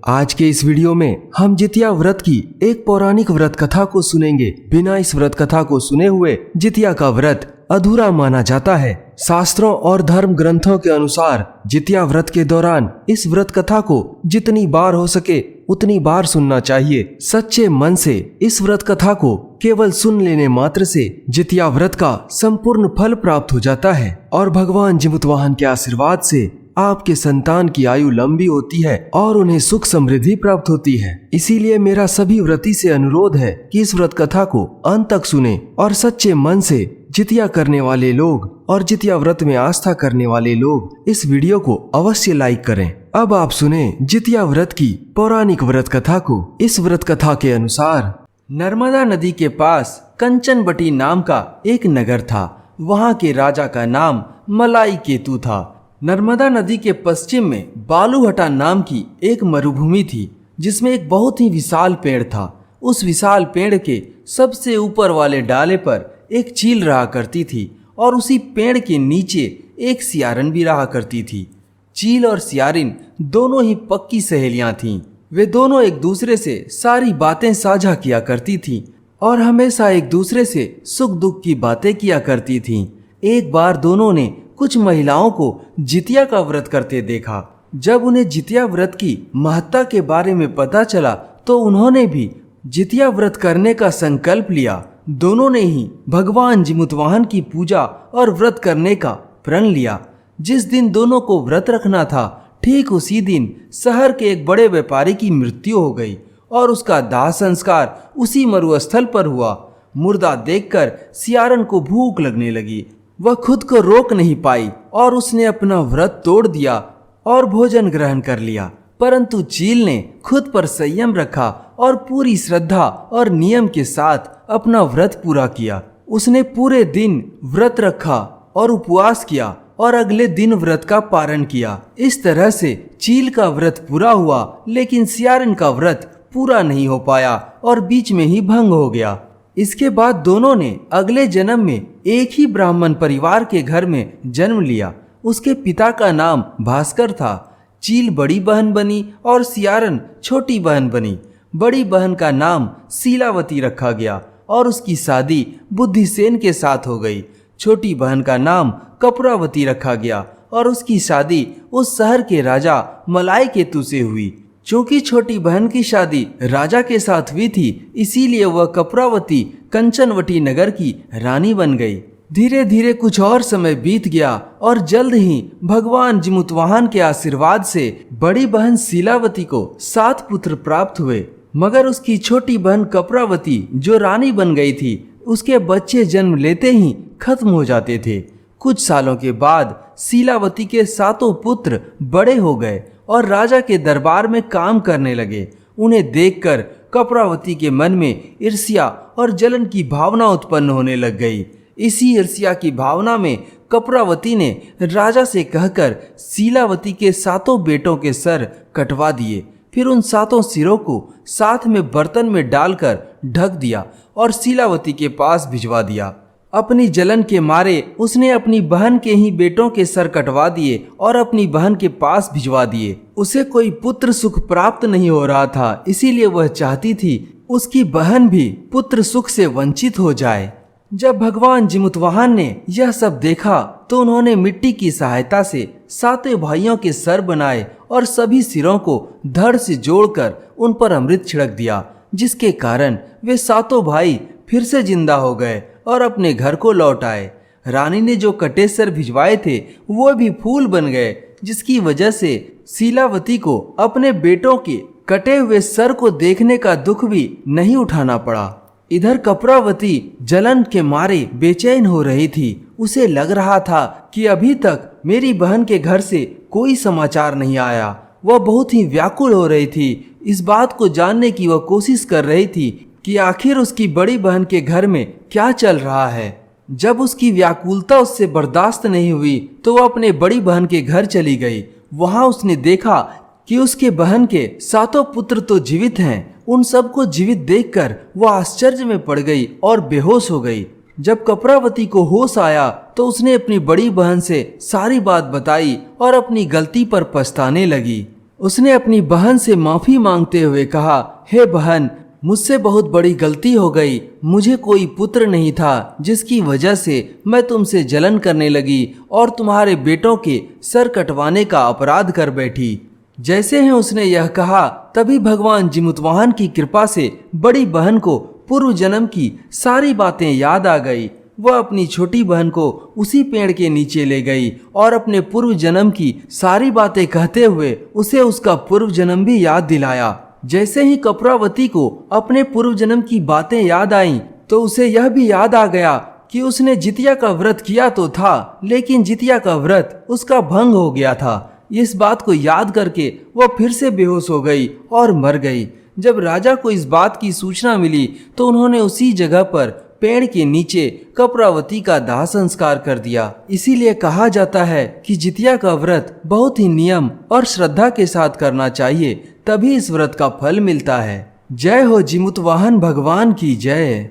आज के इस वीडियो में हम जितिया व्रत की एक पौराणिक व्रत कथा को सुनेंगे। बिना इस व्रत कथा को सुने हुए जितिया का व्रत अधूरा माना जाता है। शास्त्रों और धर्म ग्रंथों के अनुसार जितिया व्रत के दौरान इस व्रत कथा को जितनी बार हो सके उतनी बार सुनना चाहिए। सच्चे मन से इस व्रत कथा को केवल सुन लेने मात्र से जितिया व्रत का संपूर्ण फल प्राप्त हो जाता है और भगवान जिमुतवाहन के आशीर्वाद से आपके संतान की आयु लंबी होती है और उन्हें सुख समृद्धि प्राप्त होती है। इसीलिए मेरा सभी व्रती से अनुरोध है कि इस व्रत कथा को अंत तक सुने और सच्चे मन से जितिया करने वाले लोग और जितिया व्रत में आस्था करने वाले लोग इस वीडियो को अवश्य लाइक करें। अब आप सुने जितिया व्रत की पौराणिक व्रत कथा को। इस व्रत कथा के अनुसार नर्मदा नदी के पास कंचनवटी नाम का एक नगर था। वहाँ के राजा का नाम मलाई केतु था। नर्मदा नदी के पश्चिम में बालूहटा नाम की एक मरुभूमि थी जिसमें एक बहुत ही विशाल पेड़ था। उस विशाल पेड़ के सबसे ऊपर वाले डाले पर एक चील रहा करती थी और उसी पेड़ के नीचे एक सियारन भी रहा करती थी। चील और सियारिन दोनों ही पक्की सहेलियां थीं। वे दोनों एक दूसरे से सारी बातें साझा किया करती थीं और हमेशा एक दूसरे से सुख दुख की बातें किया करती थीं। एक बार दोनों ने कुछ महिलाओं को जितिया का व्रत करते देखा। जब उन्हें जितिया व्रत की महत्ता के बारे में पता चला तो उन्होंने भी जितिया व्रत करने का संकल्प लिया। दोनों ने ही भगवान जिमुतवाहन की पूजा और व्रत करने का प्रण लिया। जिस दिन दोनों को व्रत रखना था ठीक उसी दिन शहर के एक बड़े व्यापारी की मृत्यु हो गई और उसका दाह संस्कार उसी मरुस्थल पर हुआ। मुर्दा देखकर सियारन को भूख लगने लगी। वह खुद को रोक नहीं पाई और उसने अपना व्रत तोड़ दिया और भोजन ग्रहण कर लिया। परंतु चील ने खुद पर संयम रखा और पूरी श्रद्धा और नियम के साथ अपना व्रत पूरा किया। उसने पूरे दिन व्रत रखा और उपवास किया और अगले दिन व्रत का पारण किया। इस तरह से चील का व्रत पूरा हुआ, लेकिन सियारन का व्रत पूरा नहीं हो पाया और बीच में ही भंग हो गया। इसके बाद दोनों ने अगले जन्म में एक ही ब्राह्मण परिवार के घर में जन्म लिया। उसके पिता का नाम भास्कर था। चील बड़ी बहन बनी और सियारन छोटी बहन बनी। बड़ी बहन का नाम शीलावती रखा गया और उसकी शादी बुद्धिसेन के साथ हो गई। छोटी बहन का नाम कपूरावती रखा गया और उसकी शादी उस शहर के राजा मलाई केतु से हुई। चूंकि छोटी बहन की शादी राजा के साथ हुई थी, इसीलिए वह कपूरावती कंचनवटी नगर की रानी बन गई। धीरे धीरे कुछ और समय बीत गया और जल्द ही भगवान जिमुतवाहन के आशीर्वाद से बड़ी बहन शीलावती को 7 पुत्र प्राप्त हुए। मगर उसकी छोटी बहन कपूरावती जो रानी बन गई थी, उसके बच्चे जन्म लेते ही खत्म हो जाते थे। कुछ सालों के बाद शीलावती के 7 पुत्र बड़े हो गए और राजा के दरबार में काम करने लगे। उन्हें देखकर कपूरावती के मन में ईर्ष्या और जलन की भावना उत्पन्न होने लग गई। इसी ईर्ष्या की भावना में कपूरावती ने राजा से कहकर शीलावती के 7 बेटों के सर कटवा दिए। फिर उन 7 सिरों को साथ में बर्तन में डालकर ढक दिया और शीलावती के पास भिजवा दिया। अपनी जलन के मारे उसने अपनी बहन के ही बेटों के सर कटवा दिए और अपनी बहन के पास भिजवा दिए। उसे कोई पुत्र सुख प्राप्त नहीं हो रहा था, इसीलिए वह चाहती थी उसकी बहन भी पुत्र सुख से वंचित हो जाए। जब भगवान जिमुतवाहन ने यह सब देखा तो उन्होंने मिट्टी की सहायता से 7 भाइयों के सर बनाए और सभी सिरों को धड़ से जोड़कर उन पर अमृत छिड़क दिया, जिसके कारण वे 7 भाई फिर से जिंदा हो गए और अपने घर को लौट आए। रानी ने जो कटे सर भिजवाए थे वो भी फूल बन गए, जिसकी वजह से शीलावती को अपने बेटों के कटे हुए सर को देखने का दुख भी नहीं उठाना पड़ा। इधर कपूरावती जलन के मारे बेचैन हो रही थी। उसे लग रहा था कि अभी तक मेरी बहन के घर से कोई समाचार नहीं आया। वह बहुत ही व्याकुल हो रही थी। इस बात को जानने की वह कोशिश कर रही थी कि आखिर उसकी बड़ी बहन के घर में क्या चल रहा है। जब उसकी व्याकुलता उससे बर्दाश्त नहीं हुई तो वह अपने बड़ी बहन के घर चली गई। वहां उसने देखा कि उसके बहन के 7 पुत्र तो जीवित हैं। उन सबको जीवित देखकर वह आश्चर्य में पड़ गई और बेहोश हो गई। जब कपूरावती को होश आया तो उसने अपनी बड़ी बहन से सारी बात बताई और अपनी गलती पर पछताने लगी। उसने अपनी बहन से माफी मांगते हुए कहा, हे बहन, मुझसे बहुत बड़ी गलती हो गई। मुझे कोई पुत्र नहीं था, जिसकी वजह से मैं तुमसे जलन करने लगी और तुम्हारे बेटों के सर कटवाने का अपराध कर बैठी। जैसे ही उसने यह कहा, तभी भगवान जिमुतवाहन की कृपा से बड़ी बहन को पूर्व जन्म की सारी बातें याद आ गई। वह अपनी छोटी बहन को उसी पेड़ के नीचे ले गई और अपने पूर्व जन्म की सारी बातें कहते हुए उसे उसका पूर्व जन्म भी याद दिलाया। जैसे ही कपूरावती को अपने पूर्व जन्म की बातें याद आईं, तो उसे यह भी याद आ गया कि उसने जितिया का व्रत किया तो था, लेकिन जितिया का व्रत उसका भंग हो गया था। इस बात को याद करके वह फिर से बेहोश हो गई और मर गई। जब राजा को इस बात की सूचना मिली, तो उन्होंने उसी जगह पर पेड़ के नीचे कपूरावती का दाह संस्कार कर दिया। इसीलिए कहा जाता है कि जितिया का व्रत बहुत ही नियम और श्रद्धा के साथ करना चाहिए, तभी इस व्रत का फल मिलता है। जय हो जिमुतवाहन भगवान की जय।